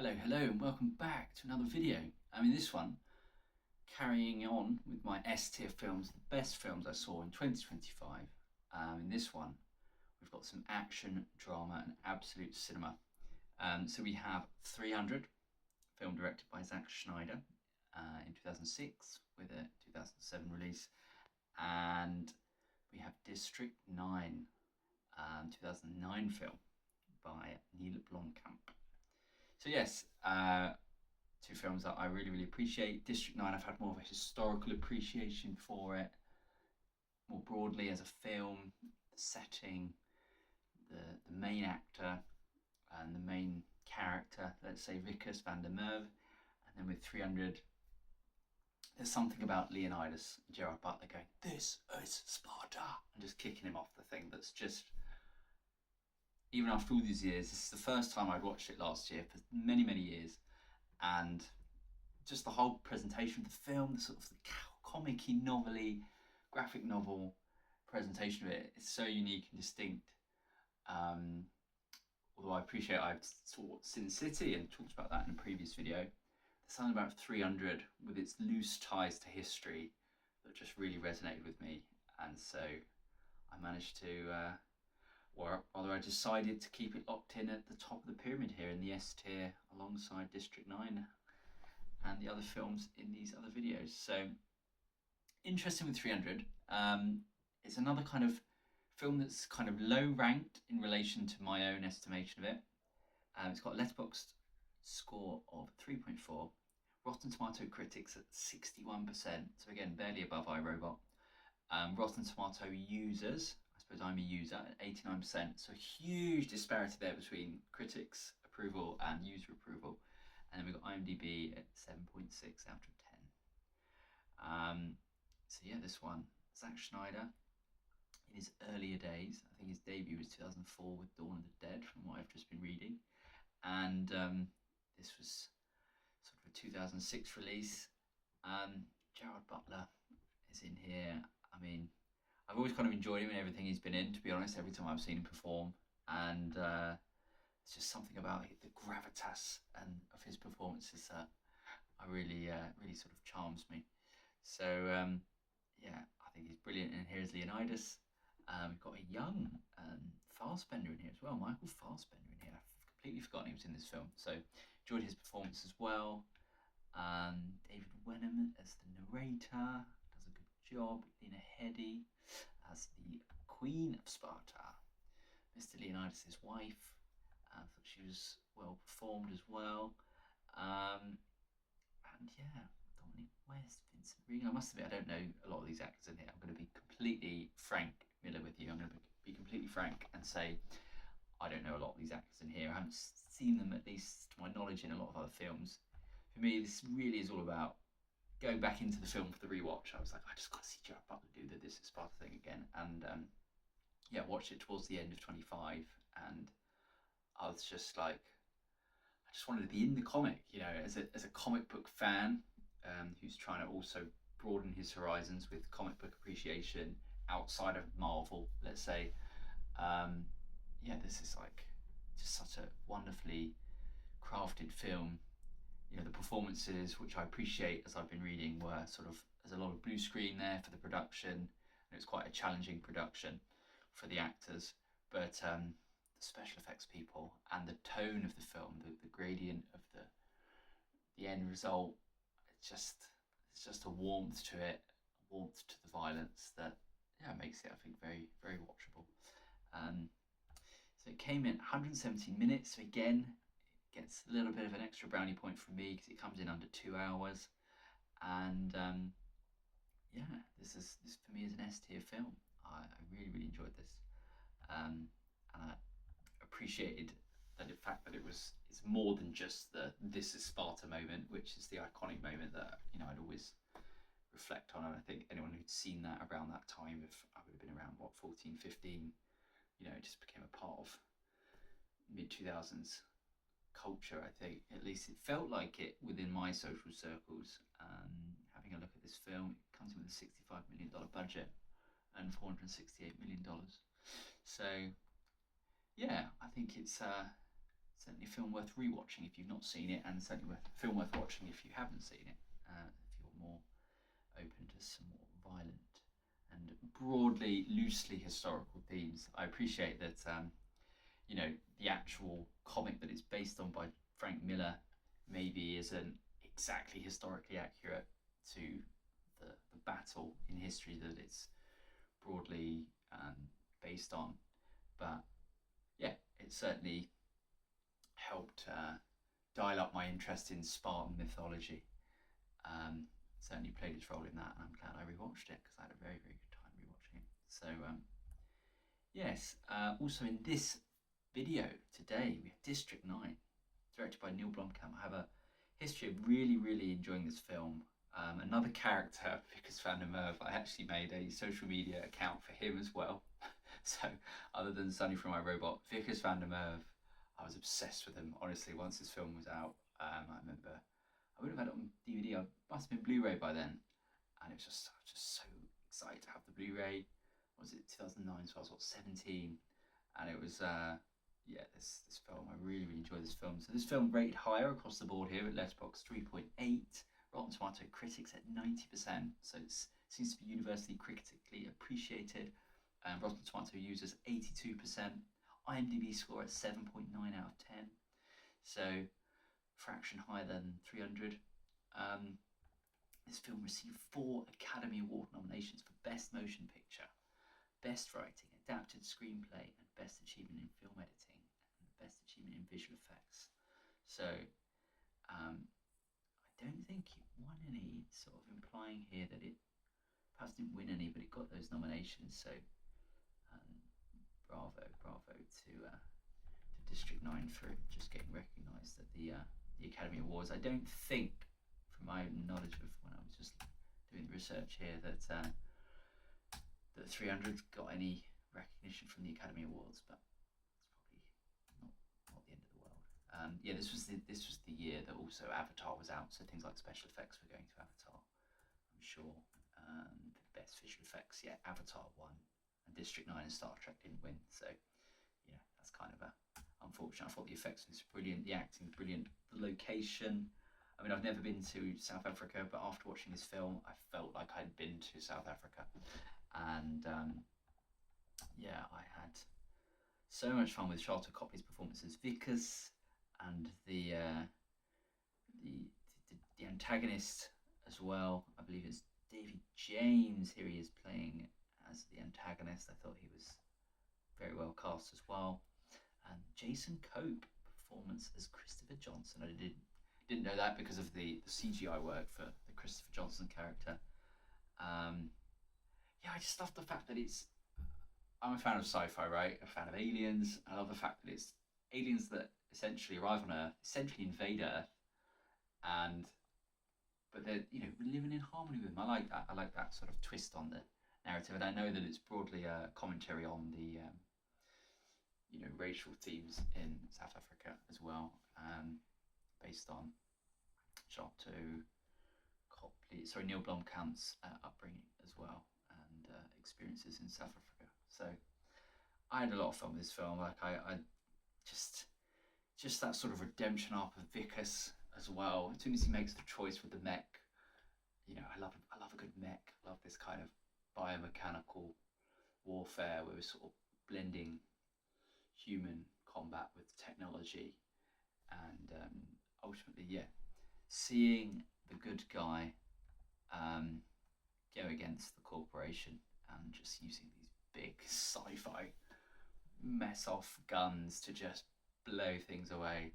Hello, and welcome back to another video. This one, carrying on with my S tier films, the best films I saw in 2025. In this one, we've got some action, drama, and absolute cinema. So we have 300, film directed by Zack Snyder in 2006 with a 2007 release. And we have District 9, 2009 film by Neil Blomkamp. So yes, two films that I really appreciate. District 9, I've had more of a historical appreciation for it, more broadly as a film, the setting, the main actor and the main character, let's say Vickers van der Merwe. And then with 300, there's something about Leonidas and Gerard Butler going, "This is Sparta," and just kicking him off the thing that's just, even after all these years, this is the first time I'd watched it last year for many years, and just the whole presentation of the film, the sort of the comic-y, novel-y, graphic novel presentation of it is so unique and distinct. Although I appreciate I've taught Sin City and talked about that in a previous video, there's something about 300 with its loose ties to history that just really resonated with me, and so I managed to or rather I decided to keep it locked in at the top of the pyramid here in the S tier alongside District 9 and the other films in these other videos. So interesting with 300. It's another kind of film that's kind of low ranked in relation to my own estimation of it. It's got a Letterboxd score of 3.4, Rotten Tomato critics at 61%, so again barely above iRobot. Rotten Tomato users, I suppose I'm a user, at 89%, so a huge disparity there between critics' approval and user approval. And then we've got IMDb at 7.6 out of 10. So yeah, this one, Zack Snyder, in his earlier days, I think his debut was 2004 with Dawn of the Dead, from what I've just been reading. And this was sort of a 2006 release. Gerard Butler is in here. I've always kind of enjoyed him in everything he's been in, to be honest, every time I've seen him perform. And it's just something about the gravitas and of his performances that I really sort of charms me. So yeah, I think he's brilliant. And here's Leonidas. We've got a young Fassbender in here as well, Michael Fassbender in here. I've completely forgotten he was in this film. So enjoyed his performance as well. David Wenham as the narrator does a good job. Lena Headey as the Queen of Sparta. Mr. Leonidas' wife. I thought she was well performed as well. And yeah, Dominic West, Vincent Regan. I must admit, I don't know a lot of these actors in here. I'm going to be completely frank, Miller, with you. I'm going to be completely frank and say I don't know a lot of these actors in here. I haven't seen them, at least to my knowledge, in a lot of other films. For me, this really is all about going back into the film for the rewatch. I was like, I just got to see Gerard Butler do the This Is Sparta thing again. And yeah, watched it towards the end of 25, and I was just like, I just wanted to be in the comic, as a comic book fan who's trying to also broaden his horizons with comic book appreciation outside of Marvel, let's say. Yeah, this is like just such a wonderfully crafted film. The performances, which I appreciate as I've been reading, were sort of, there's a lot of blue screen there for the production, and it's quite a challenging production for the actors, but the special effects people and the tone of the film, the gradient of the end result, it's just a warmth to it, a warmth to the violence that makes it, I think, very watchable. So it came in 117 minutes, so again it gets a little bit of an extra brownie point from me because it comes in under 2 hours. And yeah, this for me is an S tier film. I really enjoyed this, and I appreciated the fact that it's more than just the "This Is Sparta" moment, which is the iconic moment that I'd always reflect on. And I think anyone who'd seen that around that time, if I would have been around 14, 15, it just became a part of mid 2000s culture. I think at least it felt like it within my social circles. Having a look at this film, it comes in with a $65 million budget and $468 million. So yeah, I think it's certainly a film worth rewatching if you've not seen it, and certainly a film worth watching if you haven't seen it, if you're more open to some more violent and broadly, loosely historical themes. I appreciate that, you know, the actual comic that it's based on by Frank Miller maybe isn't exactly historically accurate to the battle in history that it's broadly based on. But yeah, it certainly helped dial up my interest in Spartan mythology. Certainly played its role in that, and I'm glad I rewatched it because I had a very, very good time rewatching it. So yes, also in this video today we have District 9, directed by Neil Blomkamp. I have a history of really, really enjoying this film. Another character, Vickers van der Merwe, I actually made a social media account for him as well. So other than Sonny from iRobot, Vickers van der Merwe, I was obsessed with him, honestly, once this film was out. I remember I would have had it on DVD, I must have been Blu-ray by then. And it was just so excited to have the Blu-ray. What was it, 2009, so I was 17. And it was, yeah, this film, I really, really enjoyed this film. So this film rated higher across the board here at Letterboxd, 3.8. Rotten Tomato critics at 90%, so it seems to be universally critically appreciated. Rotten Tomato users 82%. IMDb score at 7.9 out of 10. So fraction higher than 300. This film received 4 Academy Award nominations for Best Motion Picture, Best Writing, Adapted Screenplay, and Best Achievement in Film Editing, and Best Achievement in Visual Effects. So I don't think it won any, sort of implying here that it perhaps didn't win any, but it got those nominations. So bravo to District 9 for just getting recognised at the Academy Awards. I don't think, from my knowledge of when I was just doing the research here, that that 300 got any recognition from the Academy Awards, but it's probably not the end of the world. Yeah, this was the year that also Avatar was out, so things like special effects were going to Avatar, I'm sure. Best visual effects, yeah, Avatar won, and District 9 and Star Trek didn't win, so yeah, that's kind of unfortunate. I thought the effects was brilliant, the acting was brilliant, the location. I mean, I've never been to South Africa, but after watching this film, I felt like I'd been to South Africa. And yeah, I had so much fun with Sharlto Copley's performance as Vickers, and the antagonist as well. I believe it's David James. Here he is playing as the antagonist. I thought he was very well cast as well. And Jason Cope performance as Christopher Johnson. I didn't know that because of the CGI work for the Christopher Johnson character. Yeah, I just love the fact that I'm a fan of sci-fi, right? A fan of aliens. I love the fact that it's aliens that essentially arrive on Earth, essentially invade Earth, but they're, you know, living in harmony with them. I like that. I like that sort of twist on the narrative, and I know that it's broadly a commentary on the you know, racial themes in South Africa as well, based on Neil Blomkamp's upbringing as well, and experiences in South Africa. So I had a lot of fun with this film. Like I just that sort of redemption arc of Vickers as well. As soon as he makes the choice with the mech, you know, I love a good mech. I love this kind of biomechanical warfare where we're sort of blending human combat with technology, and ultimately, yeah, seeing the good guy go against the corporation and just using these big sci-fi mess off guns to just blow things away.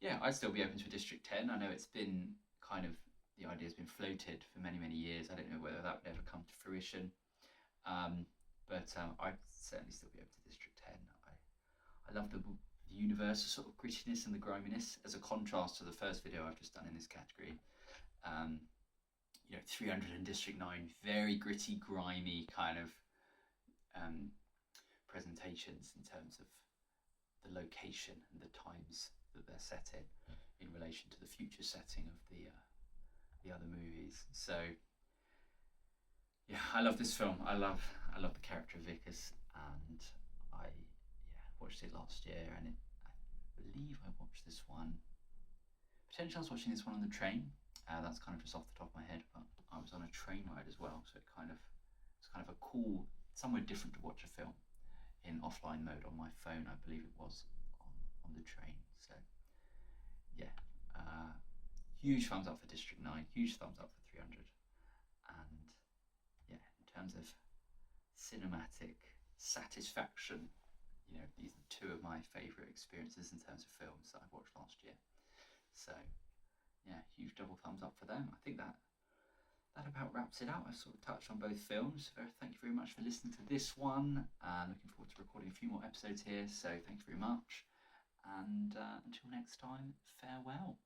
Yeah, I'd still be open to a District 10. I know it's been kind of, the idea's been floated for many, many years. I don't know whether that would ever come to fruition. But I'd certainly still be open to District 10. I love the universe, the sort of grittiness and the griminess, as a contrast to the first video I've just done in this category. You know, 300 and District 9, very gritty, grimy kind of presentations in terms of the location and the times that they're set in relation to the future setting of the other movies. So yeah, I love this film. I love the character of Vickers, and watched it last year, and I believe I watched this one. Potentially I was watching this one on the train. That's kind of just off the top of my head, but I was on a train ride as well, so it's kind of a cool, somewhere different to watch a film in offline mode on my phone. I believe it was on the train. So yeah, huge thumbs up for District 9, huge thumbs up for 300, and yeah, in terms of cinematic satisfaction, you know, these are two of my favourite experiences in terms of films that I watched last year. So yeah, huge double thumbs up for them. I think that about wraps it out. I sort of touched on both films. So thank you very much for listening to this one. Looking forward to recording a few more episodes here. So thank you very much. And until next time, farewell.